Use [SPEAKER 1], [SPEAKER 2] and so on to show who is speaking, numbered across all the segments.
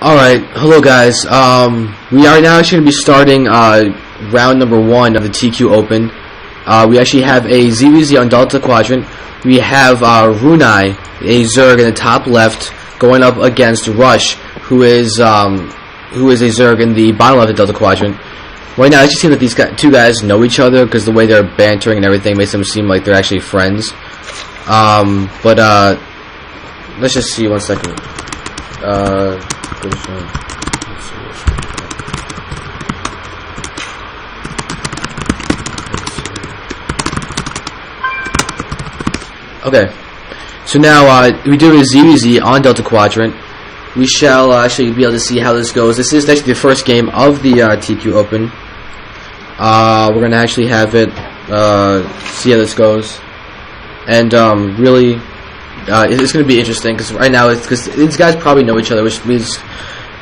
[SPEAKER 1] Alright, hello guys. We are now actually going to be starting round number 1 of the TQ Open. We actually have a ZVZ on Delta Quadrant. We have RuneI, a Zerg in the top left, going up against Rush, who is a Zerg in the bottom left of Delta Quadrant. Right now, it actually seems that these two guys know each other because the way they're bantering and everything makes them seem like they're actually friends. Let's just see 1 second. Okay, so now we do a ZVZ on Delta Quadrant. We shall actually be able to see how this goes. This is actually the first game of the TQ Open. We're gonna actually have it see how this goes, and really. It's going to be interesting because right now, because these guys probably know each other, which means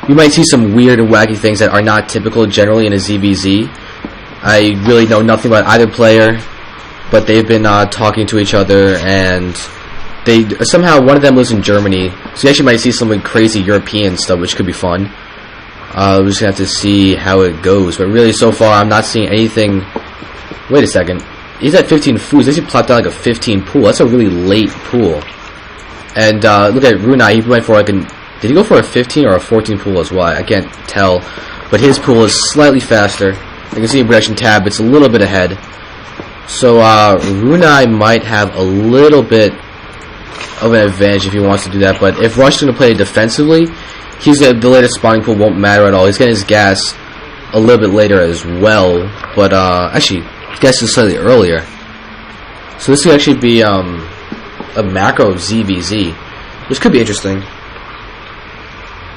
[SPEAKER 1] you might see some weird and wacky things that are not typical generally in a ZVZ. I really know nothing about either player, but they've been talking to each other, and they somehow one of them lives in Germany, so you actually might see some crazy European stuff, which could be fun. We're just going to have to see how it goes, but really so far I'm not seeing anything. Wait a second, he's at 15 foods. They should plot down like a 15 pool. That's a really late pool. And look at RuneI, he went for like did he go for a 15 or a 14 pool as well? I can't tell, but his pool is slightly faster. You can see in production tab, it's a little bit ahead. So RuneI might have a little bit of an advantage if he wants to do that, but if Rush is going to play defensively, the later spawning pool won't matter at all. He's getting his gas a little bit later as well, but actually, gas is slightly earlier. So this could actually be a macro ZVZ, which could be interesting.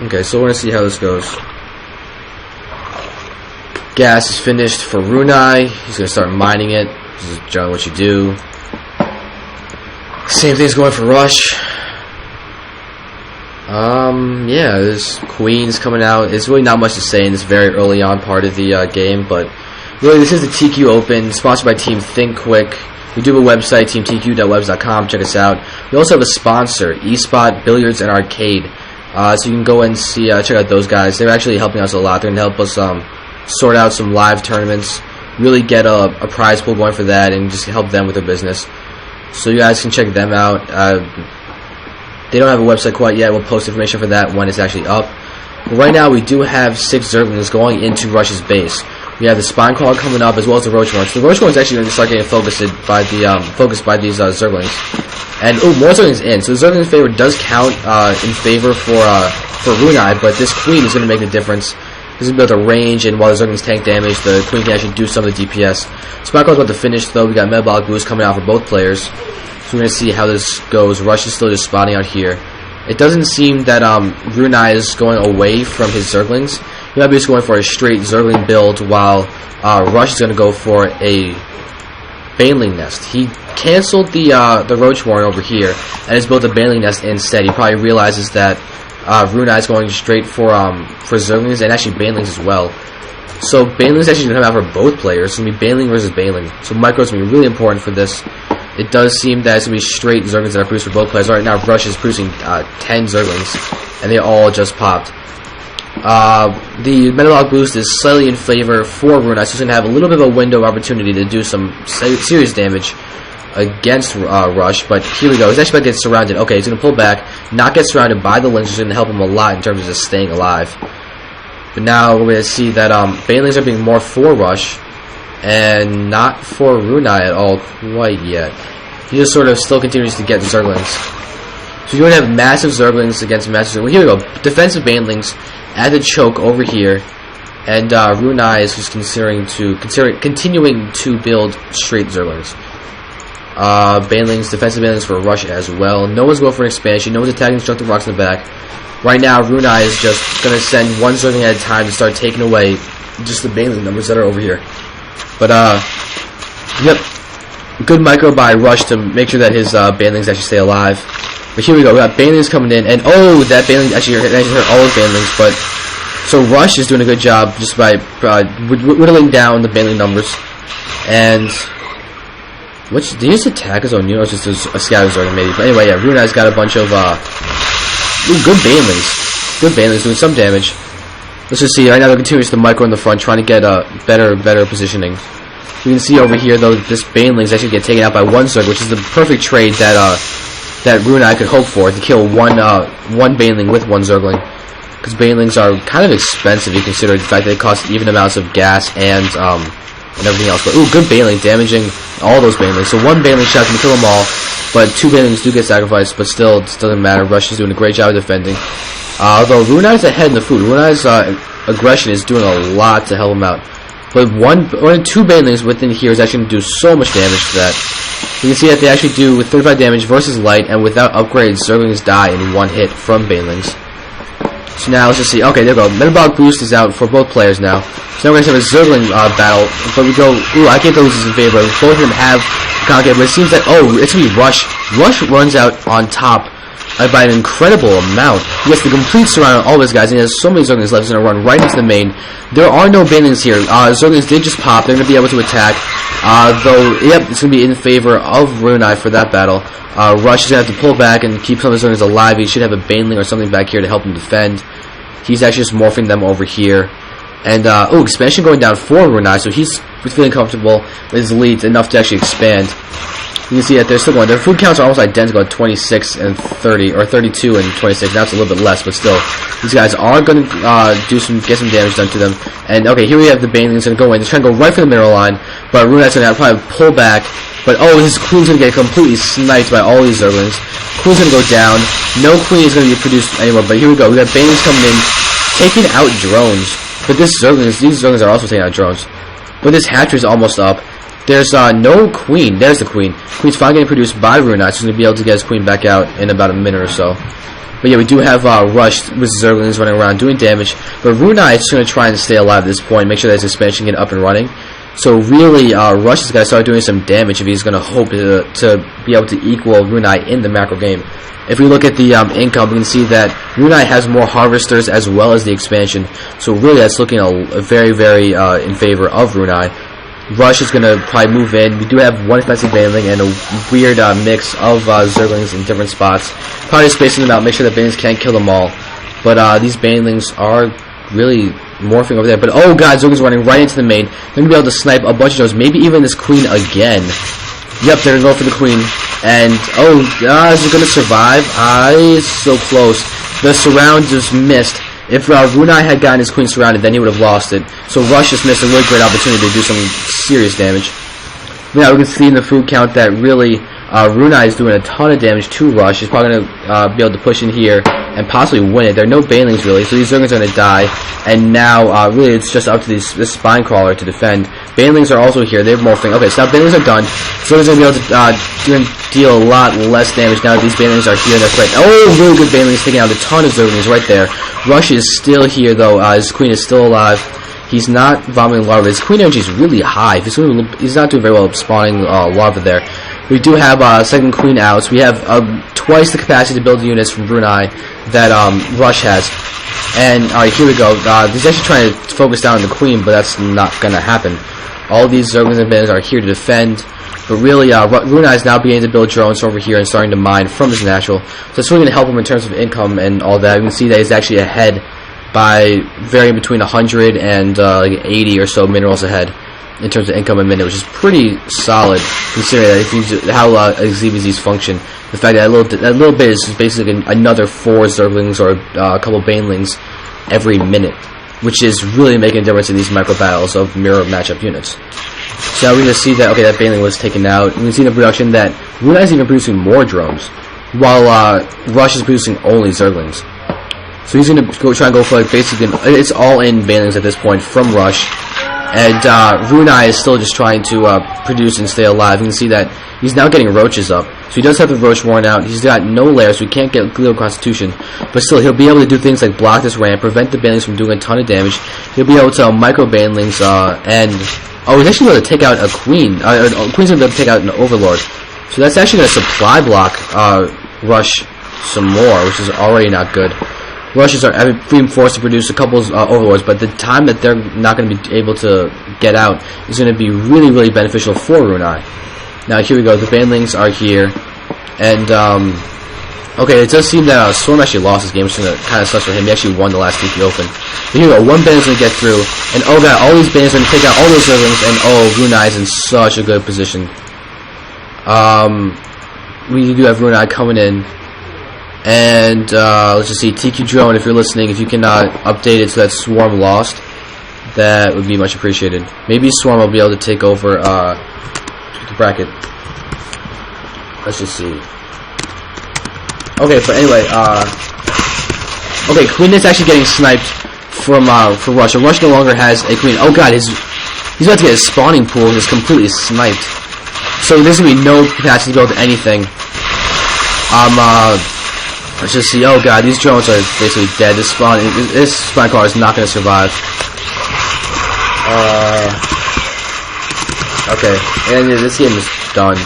[SPEAKER 1] Okay, so we're gonna see how this goes. Gas is finished for RuneI. He's gonna start mining it. This is generally what you do. Same thing's going for Rush. Yeah, there's queens coming out. It's really not much to say in this very early on part of the game, but really this is the TQ Open, sponsored by Team Think Quick. We do have a website, teamtq.webs.com. Check us out. We also have a sponsor, eSpot Billiards and Arcade. So you can go and see, check out those guys. They're actually helping us a lot. They're going to help us sort out some live tournaments, really get a prize pool going for that, and just help them with their business. So you guys can check them out. They don't have a website quite yet. We'll post information for that when it's actually up. But right now, we do have 6 Zerglings going into Rush's base. We have the Spine Crawler coming up, as well as the Roach Horns. The Roach Horns actually going to start getting focused by these Zerglings. And more Zerglings in. So the Zerglings favor does count in favor for RuneI, but this Queen is going to make the difference. This is going to be able to range, and while the Zerglings tank damage, the Queen can actually do some of the DPS. Spine Crawler's about to finish though. We got Metabolic Boost coming out for both players. So we're going to see how this goes. Rush is still just spawning out here. It doesn't seem that RuneI is going away from his Zerglings. He might be just going for a straight Zergling build, while Rush is going to go for a Baneling Nest. He canceled the Roach Horn over here and has built a Baneling Nest instead. He probably realizes that RuneI is going straight for Zerglings and actually Banelings as well. So Baneling is actually going to come out for both players. It's going to be Baneling versus Baneling. So Micro is going to be really important for this. It does seem that it's going to be straight Zerglings that are produced for both players. Right now, Rush is producing 10 Zerglings, and they all just popped. The Metabolic Boost is slightly in favor for RuneI, so he's going to have a little bit of a window of opportunity to do some serious damage against Rush, but here we go. He's actually about to get surrounded. Okay, he's going to pull back, not get surrounded by the Lynx, which is going to help him a lot in terms of just staying alive. But now we're going to see that Banelings are being more for Rush, and not for RuneI at all quite yet. He just sort of still continues to get Zerglings. So you're going to have massive Zerglings against massive Zerglings. Well, here we go. Defensive Banelings at the choke over here, and RuneI is just continuing to build straight Zerglings. Defensive Banelings for Rush as well. No one's going for an expansion. No one's attacking Destructive Rocks in the back. Right now, RuneI is just going to send one Zergling at a time to start taking away just the Baneling numbers that are over here. But yep, good micro by Rush to make sure that his Banelings actually stay alive. But here we go, we got Banelings coming in, and oh, that Baneling actually hurt all of Banelings, but so Rush is doing a good job just by whittling down the Baneling numbers. And did he just attack his own unit, or just a scatter Zerg maybe? But anyway, yeah, RuneI's got a bunch of good Banelings. Good banelings doing some damage. Let's just see. Right now they're continuing to micro in the front, trying to get better positioning. You can see over here though, this banelings actually get taken out by one Zerg, which is the perfect trade that RuneI could hope for, to kill one baneling with one Zergling. Because banelings are kind of expensive, you consider the fact that they cost even amounts of gas and everything else. But ooh, good baneling, damaging all those banelings. So one baneling shot can kill them all, but two banelings do get sacrificed. But still, it doesn't matter. Rush is doing a great job of defending. Although RuneI's ahead in the food, RuneI's aggression is doing a lot to help him out. But one or two banelings within here is actually going to do so much damage to that. You can see that they actually do with 35 damage versus light, and without upgrades, Zerglings die in one hit from banelings. So now let's just see. Okay, there we go. Metabolic boost is out for both players now. So now we're going to have a Zergling battle. But we go, ooh, I can't tell who's in favor. Both of them have Conquer, but it seems like, oh, it's going to be Rush. Rush runs out on top by an incredible amount. He gets the complete surround on all of his guys, and he has so many Zerglings left. He's going to run right into the main. There are no banelings here. Zerglings did just pop. They're going to be able to attack. Though, yep, it's going to be in favor of RuneI for that battle. Rush is going to have to pull back and keep some of the Zerglings alive. He should have a baneling or something back here to help him defend. He's actually just morphing them over here. And, oh, expansion going down for RuneI, so he's feeling comfortable with his leads enough to actually expand. You can see that they're still going. Their food counts are almost identical at 26 and 30, or 32 and 26. Now it's a little bit less, but still, these guys are going to get some damage done to them. And okay, here we have the banelings going to go in. They're trying to go right for the mineral line, but RuneI's going to probably pull back. But oh, his queen's going to get completely sniped by all these Zerglings. Queen's going to go down. No queen is going to be produced anymore. But here we go. We got banelings coming in, taking out drones. But these Zerglings are also taking out drones. But this hatchery is almost up. There's no queen. There's the queen. Queen's finally getting produced by RuneI, so he's going to be able to get his queen back out in about a minute or so. But yeah, we do have Rush with Zerglings running around doing damage. But RuneI is just going to try and stay alive at this point, make sure that his expansion get up and running. So really, Rush is going to start doing some damage if he's going to hope to be able to equal RuneI in the macro game. If we look at the income, we can see that RuneI has more harvesters as well as the expansion. So really, that's looking very, very in favor of RuneI. Rush is going to probably move in. We do have one expensive baneling and a weird mix of Zerglings in different spots. Probably spacing them out, make sure that banelings can't kill them all. But these banelings are really morphing over there. But oh god, Zerglings running right into the main. They're going to be able to snipe a bunch of those, maybe even this queen again. Yep, they're going to go for the queen. And oh, is it going to survive? It's so close. The surround just missed. If RuneI had gotten his queen surrounded, then he would have lost it. So Rush just missed a really great opportunity to do some serious damage. Now we can see in the food count that really RuneI is doing a ton of damage to Rush. He's probably going to be able to push in here and possibly win it. There are no banelings really, so these Zerglings are going to die. And now really it's just up to this spine crawler to defend. Banelings are also here. They're morphing. Okay, so now banelings are done. Zerglings are going to be able to deal a lot less damage now that these banelings are here. They're great. Oh, really good banelings taking out a ton of Zerglings right there. Rush is still here though. His queen is still alive. He's not vomiting larvae. His queen energy is really high. He's not doing very well spawning larvae there. We do have second queen out. So we have twice the capacity to build units from RuneI that Rush has. And alright, here we go. He's actually trying to focus down on the queen, but that's not going to happen. All these Zerglings and banelings are here to defend. But really, RuneI is now beginning to build drones over here and starting to mine from his natural. So it's really going to help him in terms of income and all that. You can see that he's actually ahead by varying between 100 and like 80 or so minerals ahead in terms of income a minute, which is pretty solid considering that if you how ZBZs function. The fact that that little bit is basically another 4 Zerglings or a couple banelings every minute, which is really making a difference in these micro battles of mirror matchup units. So now we're going to see that, okay, that baneling was taken out. We can see in the production that RuneI is even producing more drones, while Rush is producing only Zerglings. So he's going to try and go for, like, basically, it's all in banelings at this point from Rush. And RuneI is still just trying to produce and stay alive. You can see that he's now getting roaches up. So he does have the roach worn out. He's got no lair, so he can't get Glial Constitution. But still, he'll be able to do things like block this ramp, prevent the banelings from doing a ton of damage. He'll be able to micro banelings and... Oh, he's actually going to take out a queen. Queen's going to take out an overlord. So that's actually going to supply block Rush some more, which is already not good. Rushes are being forced to produce a couple of overlords, but the time that they're not going to be able to get out is going to be really, really beneficial for RuneI. Now here we go. The banelings are here, and Okay, it does seem that Storm actually lost this game, so that kind of sucks for him. He actually won the last TP Open. But here we go, one band's gonna get through, and oh god, all these bands are gonna take out all those Zerglings, and oh, RuneI is in such a good position. We do have RuneI coming in, and let's just see, TQ Drone, if you're listening, if you can update it so that Swarm lost, that would be much appreciated. Maybe Swarm will be able to take over the bracket. Let's just see. Okay, but anyway, okay, Queen is actually getting sniped from Rush. Rush no longer has a Queen. Oh god, he's about to get his spawning pool just completely sniped. So there's gonna be no capacity to build anything. Let's just see. Oh god, these drones are basically dead. This spawn car is not gonna survive. Okay, and this game is done.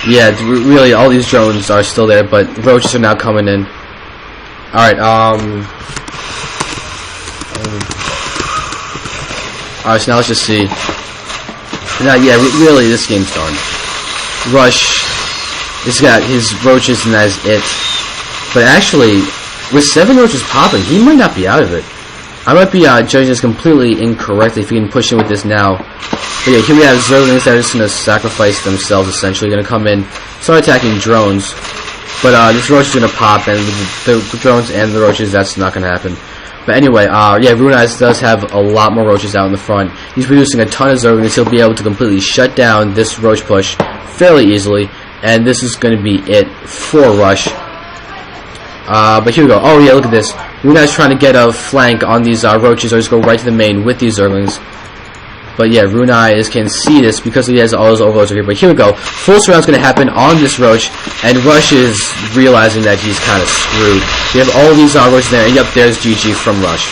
[SPEAKER 1] Yeah, really, all these drones are still there, but roaches are now coming in. Alright, alright, so now let's just see. Now, yeah, really, this game's done. Rush has got his roaches, and that is it. But actually, with 7 roaches popping, he might not be out of it. I might be judging this completely incorrectly if he can push in with this now. But yeah, here we have Zerglings that are just going to sacrifice themselves, essentially. Going to come in, start attacking drones. But this roach is going to pop, and the drones and the roaches, that's not going to happen. But anyway, yeah, RuneI does have a lot more roaches out in the front. He's producing a ton of Zerglings. He'll be able to completely shut down this roach push fairly easily. And this is going to be it for Rush. But here we go. Oh yeah, look at this. RuneI's trying to get a flank on these roaches, or just go right to the main with these Zerglings. But yeah, RuneI can see this because he has all those overloads over here. But here we go. Full surround's going to happen on this roach, and Rush is realizing that he's kind of screwed. We have all these roaches there, and yep, there's GG from Rush.